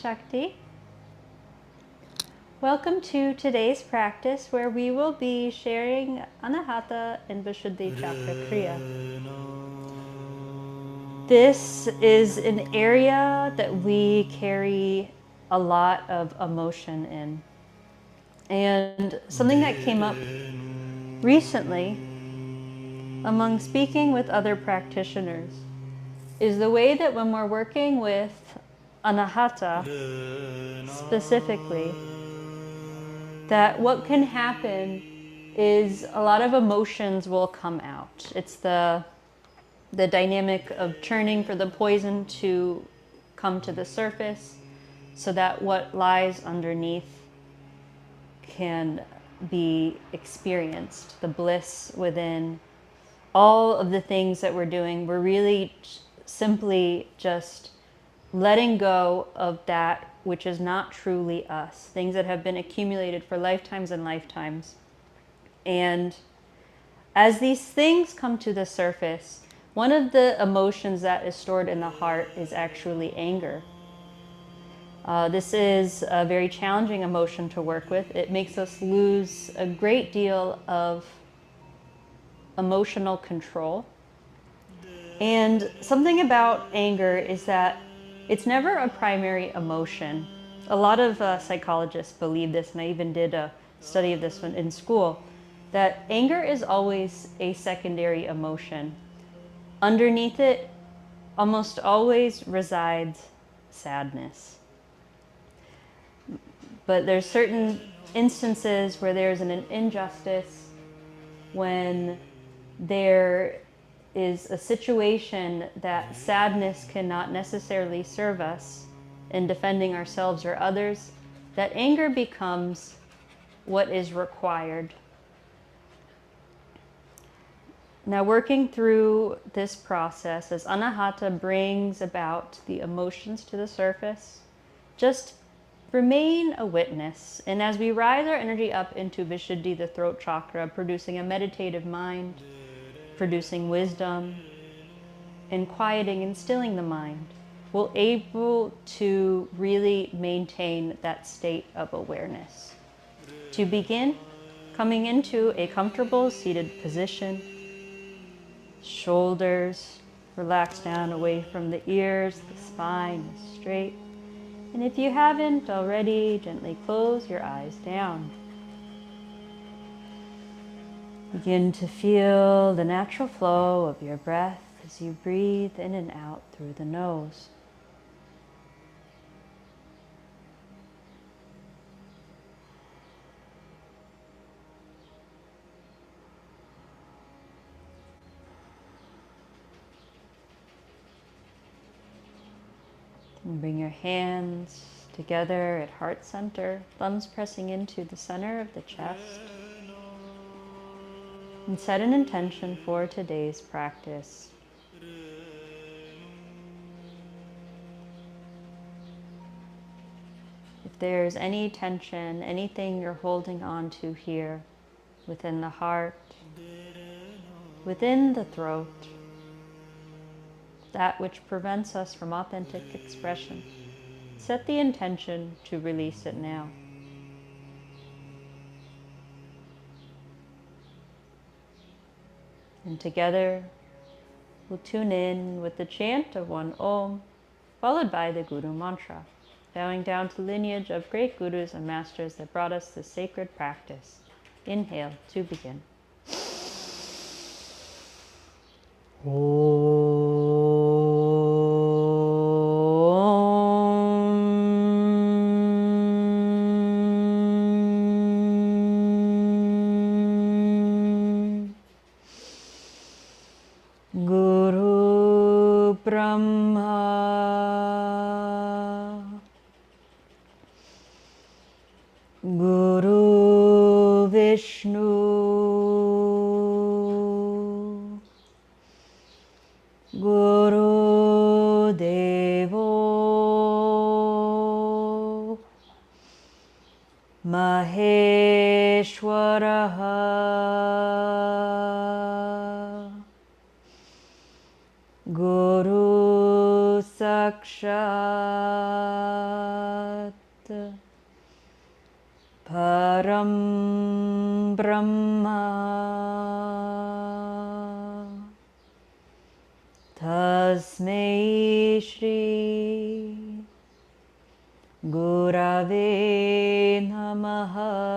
Shakti. Welcome to today's practice where we will be sharing Anahata and Vishuddhi Chakra Kriya. This is an area that we carry a lot of emotion in. And something that came up recently among speaking with other practitioners is the way that when we're working with Anahata specifically, that what can happen is a lot of emotions will come out. It's the dynamic of churning for the poison to come to the surface so that what lies underneath can be experienced. The bliss within, all of the things that we're doing, we're really simply just letting go of that which is not truly us, things that have been accumulated for lifetimes and lifetimes. And as these things come to the surface, one of the emotions that is stored in the heart is actually anger. This is a very challenging emotion to work with. It makes us lose a great deal of emotional control. And something about anger is that it's never a primary emotion. A lot of psychologists believe this, and I even did a study of this one in school, that anger is always a secondary emotion. Underneath it almost always resides sadness. But there's certain instances where there's an injustice, when there is a situation that sadness cannot necessarily serve us in defending ourselves or others, that anger becomes what is required. Now, working through this process, as Anahata brings about the emotions to the surface, just remain a witness. And as we rise our energy up into Vishuddhi, the throat chakra, producing a meditative mind, producing wisdom, and quieting and stilling the mind, we're able to really maintain that state of awareness. To begin, coming into a comfortable seated position, shoulders relax down away from the ears, the spine is straight. And if you haven't already, gently close your eyes down. Begin to feel the natural flow of your breath as you breathe in and out through the nose. And bring your hands together at heart center, thumbs pressing into the center of the chest. And set an intention for today's practice. If there's any tension, anything you're holding on to here, within the heart, within the throat, that which prevents us from authentic expression, set the intention to release it now. And together, we'll tune in with the chant of one Om, followed by the Guru Mantra, bowing down to the lineage of great Gurus and Masters that brought us this sacred practice. Inhale to begin. Guru Brahma Guru Vishnu Guru Devo Maheshwaraha Guru Sakshat Param Brahma Tasmai Shri Gurave Namaha.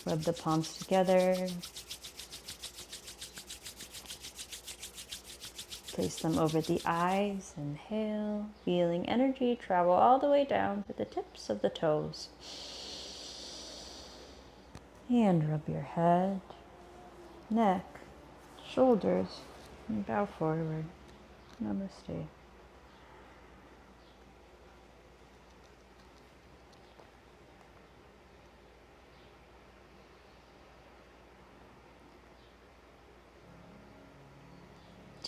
Rub the palms together. Place them over the eyes. Inhale, feeling energy travel all the way down to the tips of the toes. And rub your head, neck, shoulders, and bow forward. Namaste.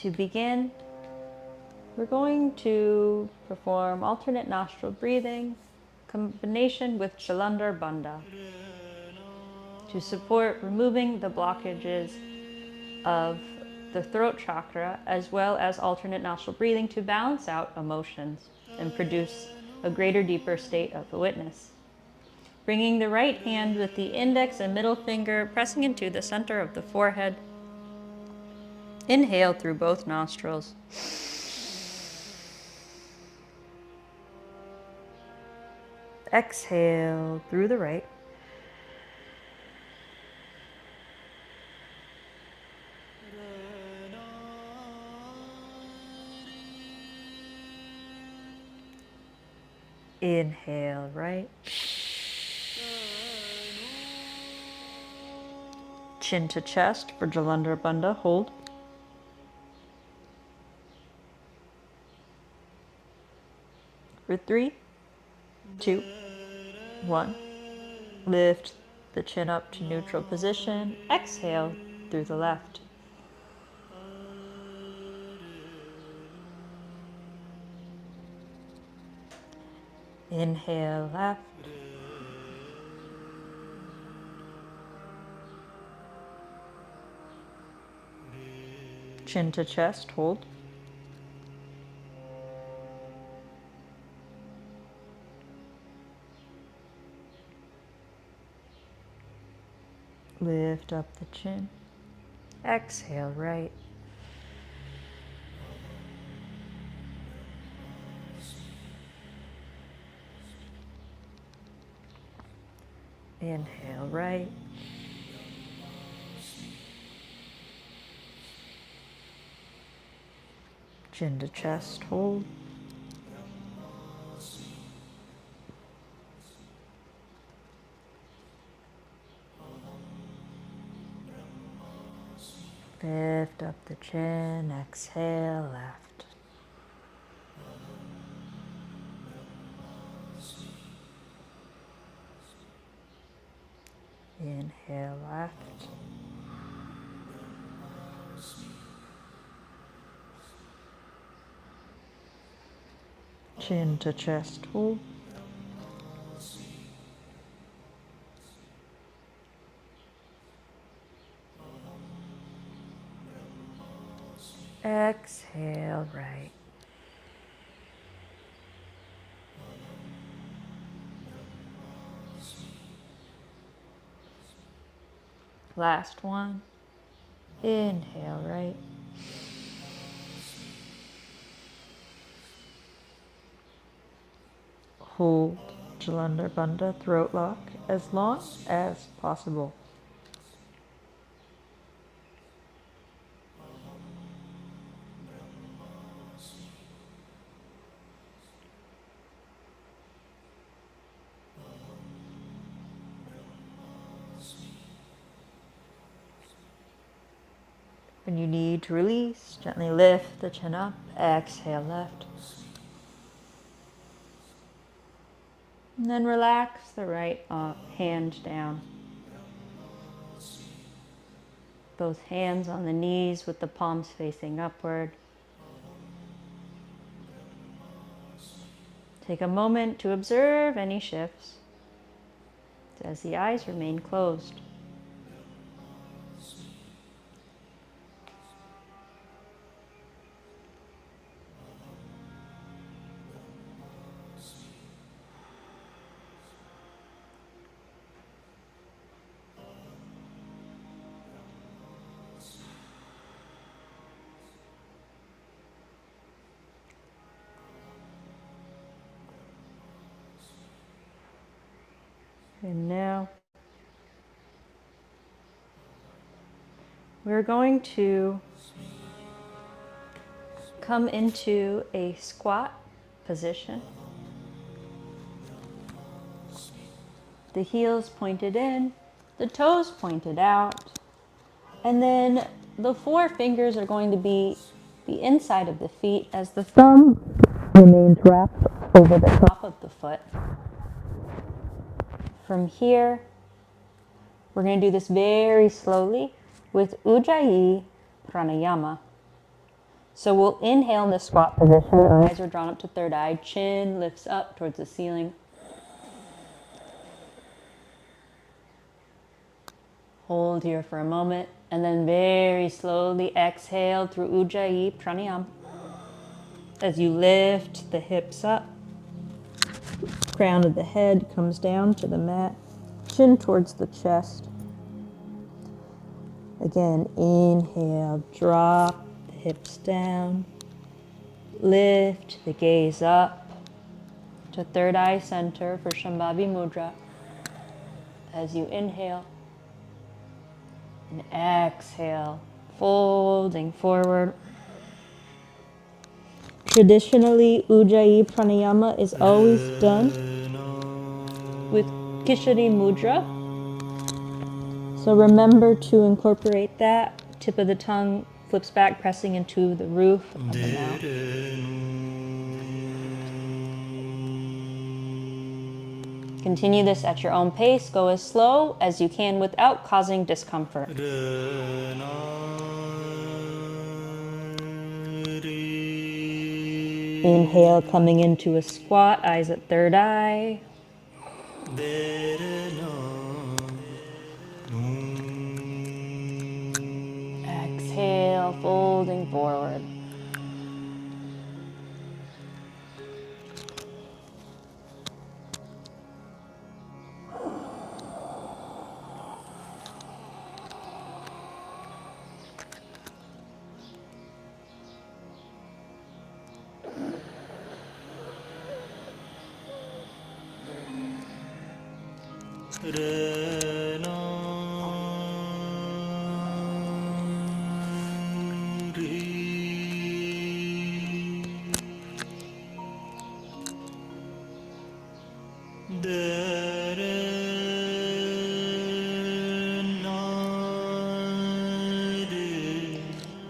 To begin, we're going to perform alternate nostril breathing combination with Jalandhar Bandha to support removing the blockages of the throat chakra, as well as alternate nostril breathing to balance out emotions and produce a greater, deeper state of awareness. Bringing the right hand with the index and middle finger pressing into the center of the forehead. Inhale through both nostrils. Exhale through the right. Inhale right. Chin to chest for Jalandhar Bandha. Hold. For 3, 2, 1. Lift the chin up to neutral position. Exhale through the left. Inhale left. Chin to chest, hold. Lift up the chin. Exhale right. Inhale right. Chin to chest, hold. Lift up the chin, exhale left. Inhale left. Chin to chest, hold. Exhale right. Last one. Inhale right. Hold Jalandhar Bandha throat lock as long as possible. When you need to release, gently lift the chin up, exhale left. And then relax the right hand down. Both hands on the knees with the palms facing upward. Take a moment to observe any shifts as the eyes remain closed. And now we're going to come into a squat position. The heels pointed in, the toes pointed out, and then the four fingers are going to be the inside of the feet as the thumb remains wrapped over the top of the foot. From here, we're going to do this very slowly with Ujjayi Pranayama. So we'll inhale in the squat position, eyes are drawn up to third eye, chin lifts up towards the ceiling. Hold here for a moment, and then very slowly exhale through Ujjayi Pranayama. As you lift the hips up, crown of the head comes down to the mat, chin towards the chest. Again, inhale, drop the hips down, lift the gaze up to third eye center for Shambhavi Mudra. As you inhale and exhale, folding forward. Traditionally, Ujjayi Pranayama is always done with Kishari Mudra. So remember to incorporate that. Tip of the tongue flips back, pressing into the roof of the mouth. Continue this at your own pace. Go as slow as you can without causing discomfort. Inhale, coming into a squat, eyes at third eye. Exhale, folding forward.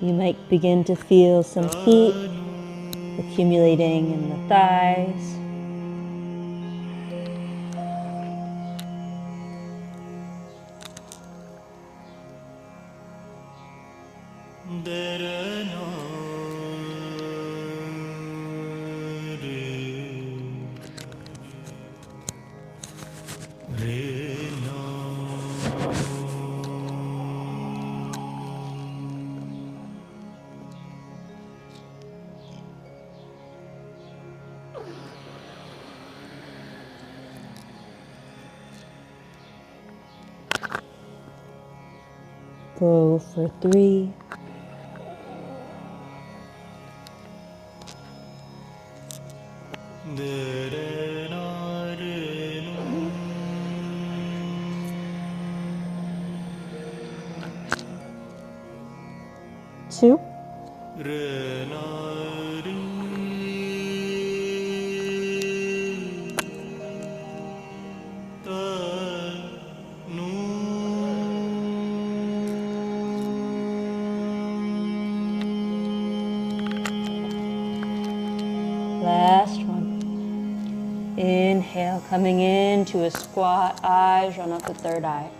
You might begin to feel some heat accumulating in the thighs. Go for 3. 2. Last one. Inhale, coming into a squat, eyes run up to third eye.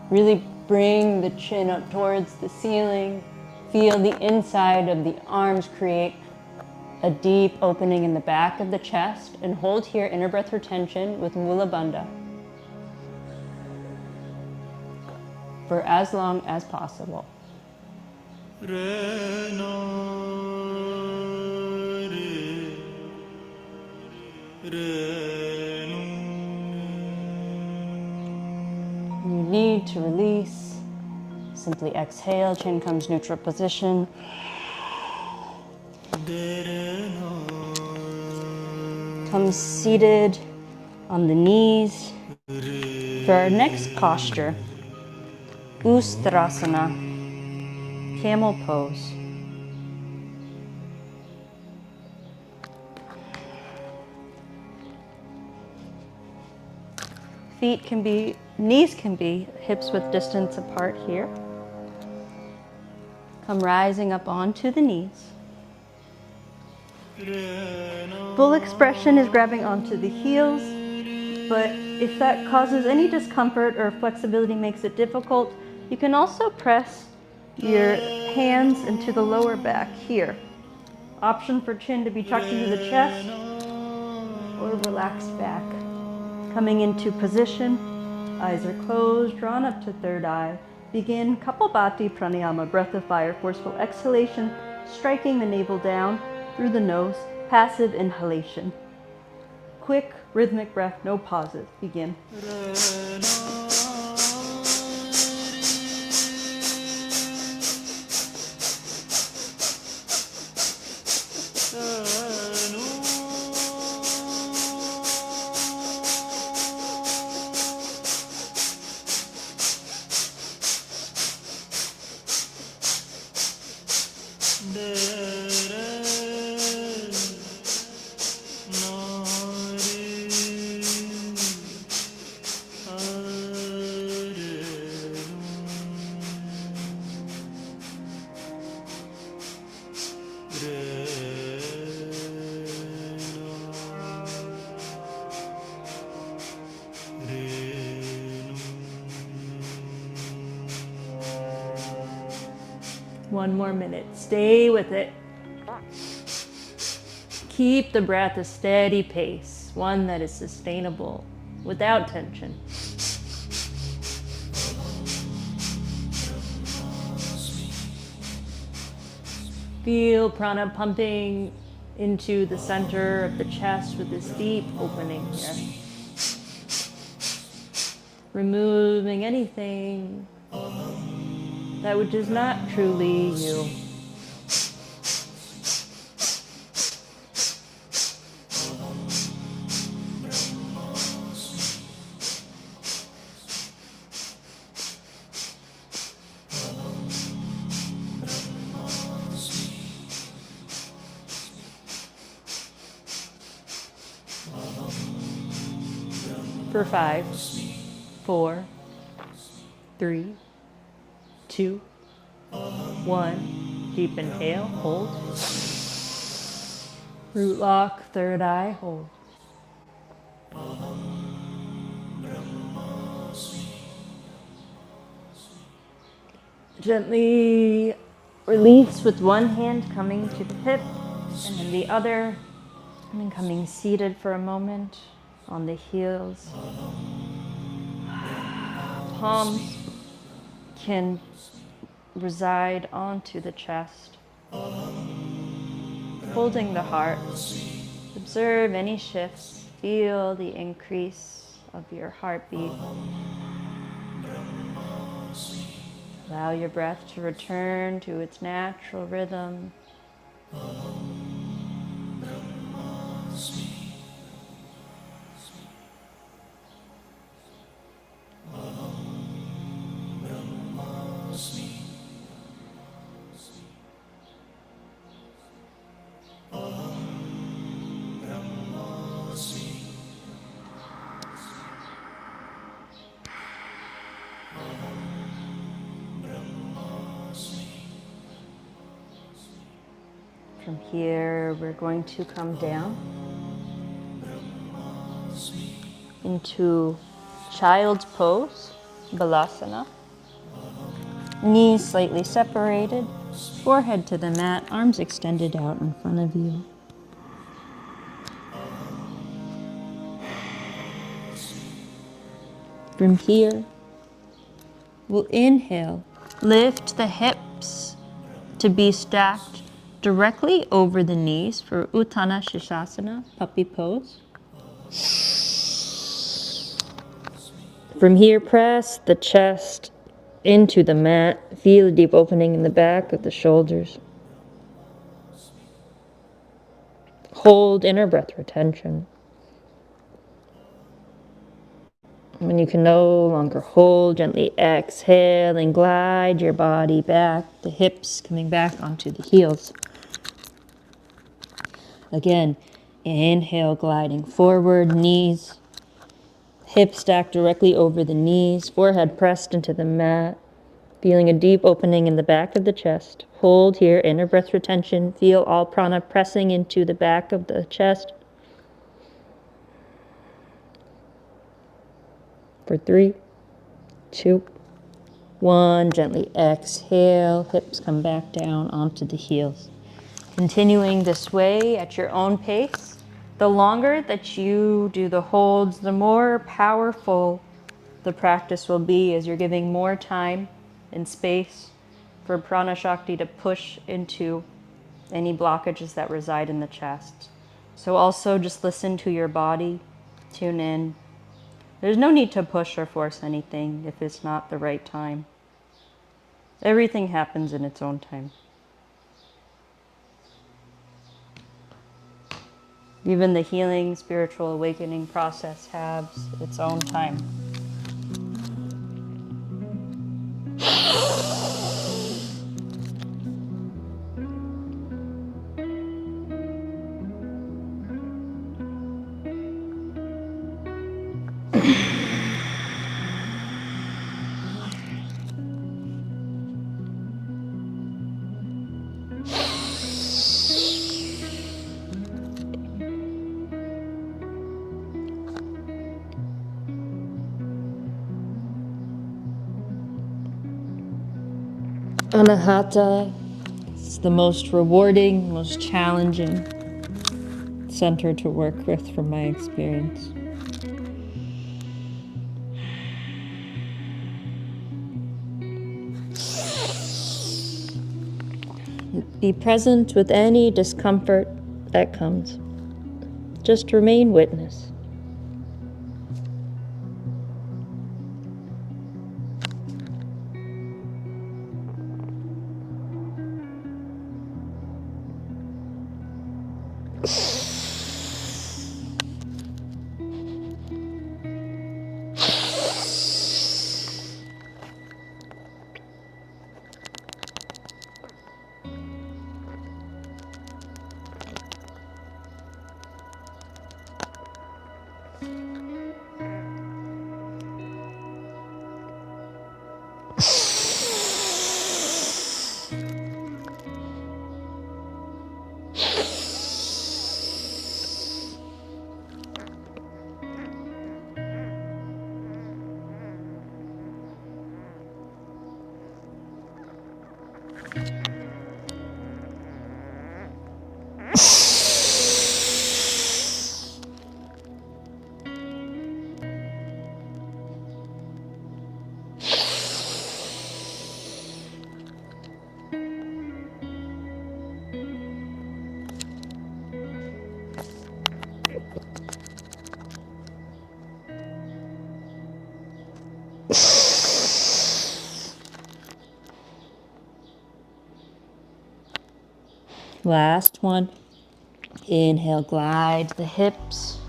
Really bring the chin up towards the ceiling. Feel the inside of the arms create a deep opening in the back of the chest, and hold here inner breath retention with Mula Bandha for as long as possible. You need to release. Simply exhale, chin comes neutral position. Come seated on the knees. For our next posture, Ustrasana, camel pose. Knees can be hips width distance apart here. Come rising up onto the knees. Full expression is grabbing onto the heels, but if that causes any discomfort or flexibility makes it difficult, you can also press your hands into the lower back here. Option for chin to be tucked into the chest or relaxed back. Coming into position, eyes are closed, drawn up to third eye. Begin Kapalbhati Pranayama, breath of fire, forceful exhalation, striking the navel down through the nose, passive inhalation. Quick, rhythmic breath, no pauses. Begin. One more minute. Stay with it. Keep the breath a steady pace, one that is sustainable, without tension. Feel prana pumping into the center of the chest with this deep opening here. Removing anything that which is not truly you. For 5, 4, 3, 2, 1. Deep inhale, hold. Root lock, third eye, hold. Gently release with one hand coming to the hip and then the other, and then coming seated for a moment on the heels. Palms can reside onto the chest, holding the heart. Observe any shifts, feel the increase of your heartbeat. Allow your breath to return to its natural rhythm. From here, we're going to come down into child's pose, balasana. Knees slightly separated, forehead to the mat, arms extended out in front of you. From here, we'll inhale, lift the hips to be stacked directly over the knees for Uttana Shishasana, puppy pose. From here, press the chest into the mat. Feel a deep opening in the back of the shoulders. Hold inner breath retention. When you can no longer hold, gently exhale and glide your body back, the hips coming back onto the heels. Again, inhale, gliding forward, knees, hips stacked directly over the knees, forehead pressed into the mat, feeling a deep opening in the back of the chest. Hold here, inner breath retention. Feel all prana pressing into the back of the chest. For 3, 2, 1. Gently exhale, hips come back down onto the heels. Continuing this way at your own pace. The longer that you do the holds, the more powerful the practice will be as you're giving more time and space for prana shakti to push into any blockages that reside in the chest. So also just listen to your body, tune in. There's no need to push or force anything if it's not the right time. Everything happens in its own time. Even the healing, spiritual awakening process has its own time. Anahata is the most rewarding, most challenging center to work with from my experience. Be present with any discomfort that comes. Just remain witness. Last one. Inhale, glide the hips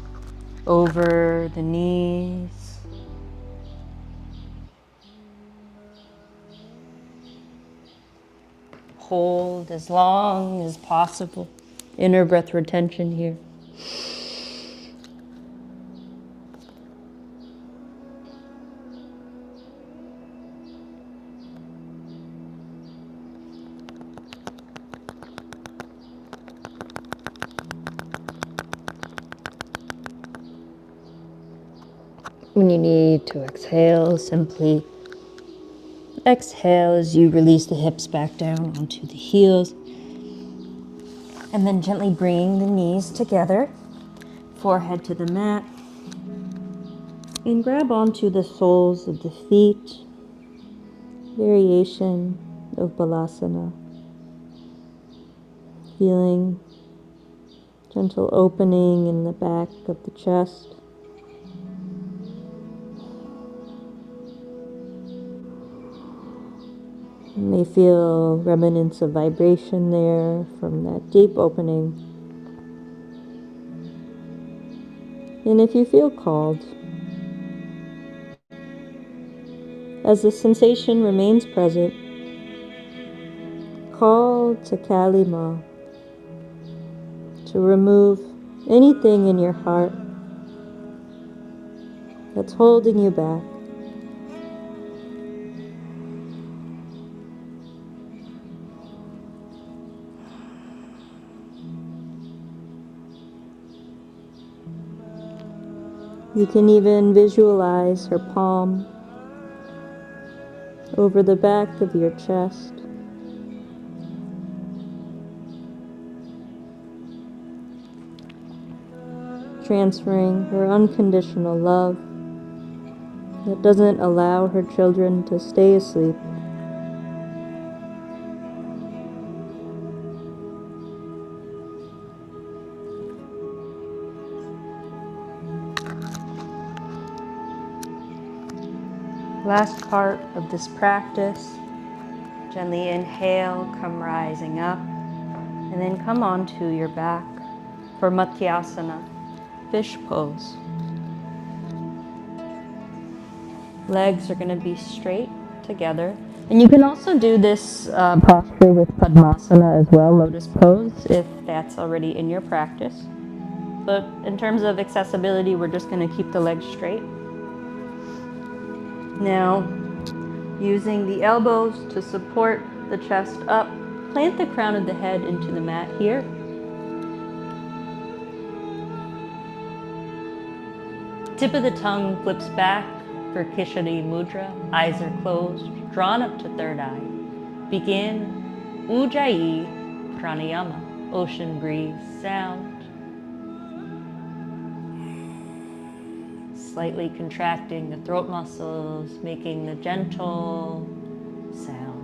over the knees. Hold as long as possible. Inner breath retention here. When you need to exhale, simply exhale as you release the hips back down onto the heels. And then gently bring the knees together, forehead to the mat. And grab onto the soles of the feet. Variation of balasana. Feeling gentle opening in the back of the chest. You may feel remnants of vibration there from that deep opening. And if you feel called, As the sensation remains present, call to Kali Ma to remove anything in your heart that's holding you back. You can even visualize her palm over the back of your chest, transferring her unconditional love that doesn't allow her children to stay asleep. Last part of this practice, gently inhale, come rising up, and then come onto your back for Mathyasana, fish pose. Legs are going to be straight together. And you can also do this posture with Padmasana as well, lotus pose, if that's already in your practice. But in terms of accessibility, we're just going to keep the legs straight. Now, using the elbows to support the chest up, plant the crown of the head into the mat here. Tip of the tongue flips back for Kishari Mudra. Eyes are closed, drawn up to third eye. Begin Ujjayi Pranayama, ocean breeze sound. Slightly contracting the throat muscles, making the gentle sound.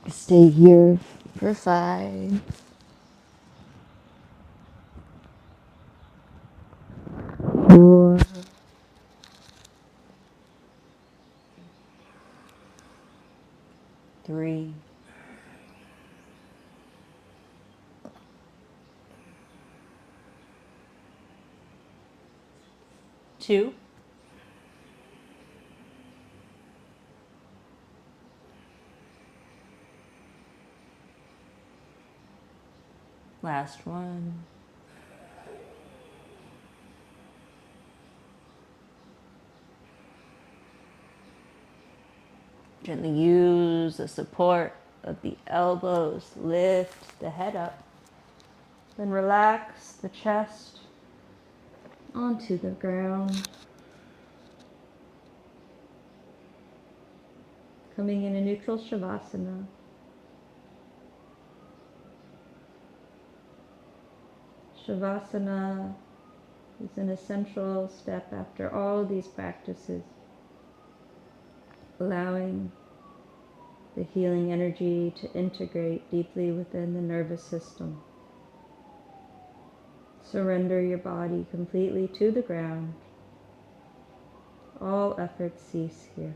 Stay here for 5, 4, 3, 2, last one. Gently use the support of the elbows, lift the head up, then relax the chest onto the ground. Coming in a neutral Shavasana. Shavasana is an essential step after all these practices, allowing the healing energy to integrate deeply within the nervous system. Surrender your body completely to the ground. All efforts cease here.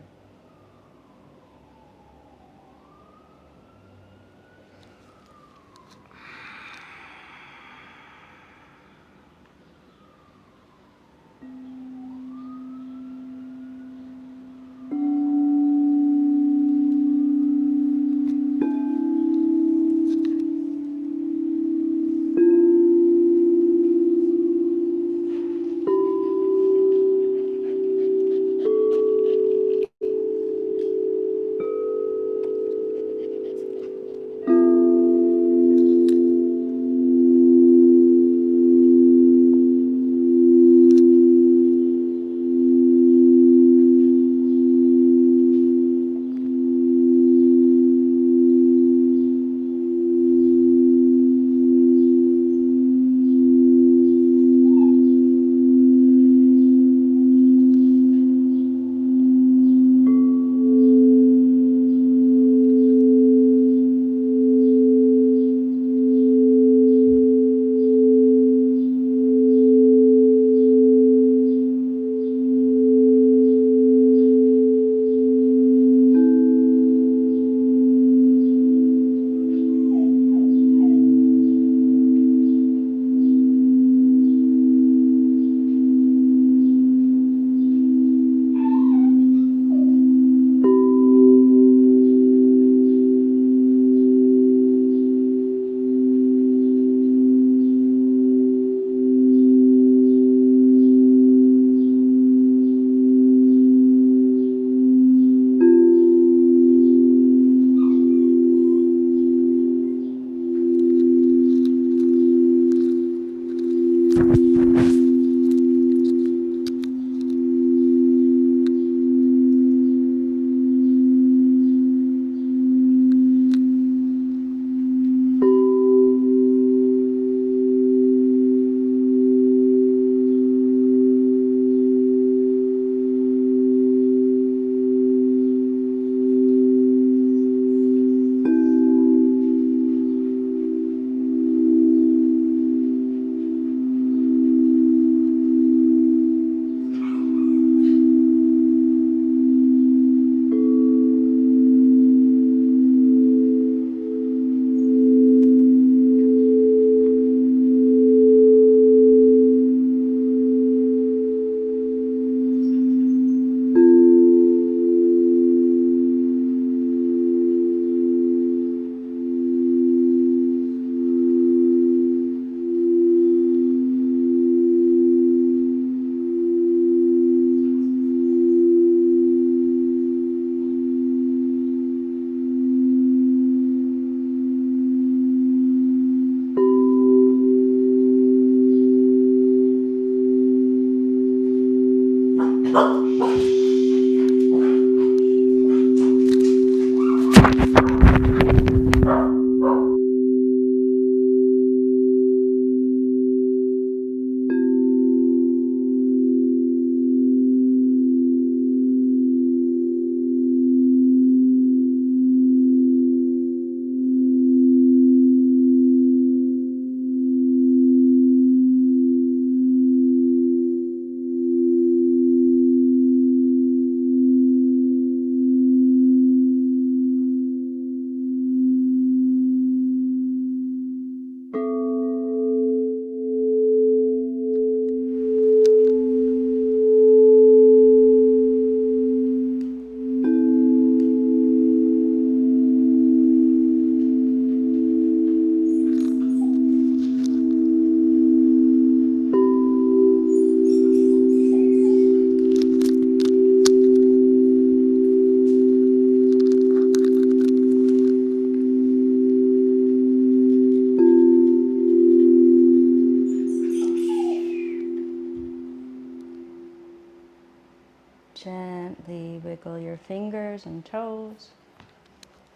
Gently wiggle your fingers and toes.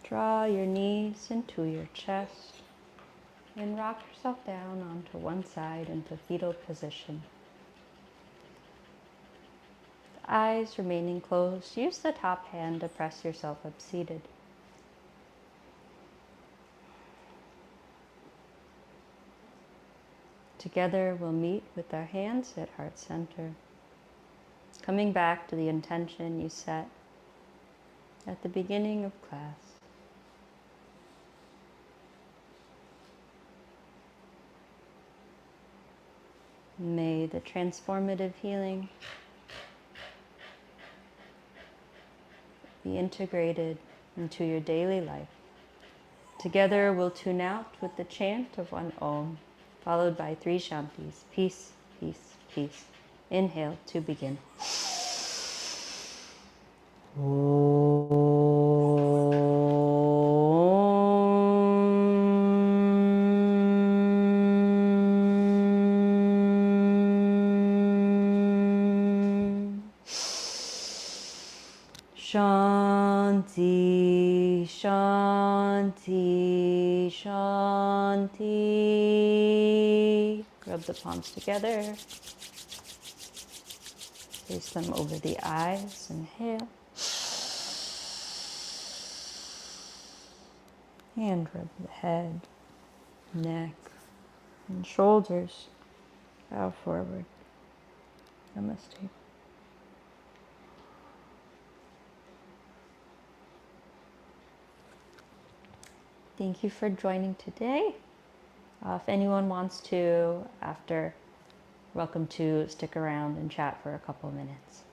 Draw your knees into your chest and rock yourself down onto one side into fetal position. The eyes remaining closed, use the top hand to press yourself up seated. Together we'll meet with our hands at heart center, coming back to the intention you set at the beginning of class. May the transformative healing be integrated into your daily life. Together we'll tune out with the chant of one Om, followed by 3 Shantis. Peace, peace, peace. Inhale to begin. Shanti, Shanti, Shanti. Rub the palms together. Place them over the eyes. Inhale. And rub the head, neck, and shoulders. Bow forward. Namaste. Thank you for joining today. If anyone wants to, after, welcome to stick around and chat for a couple minutes.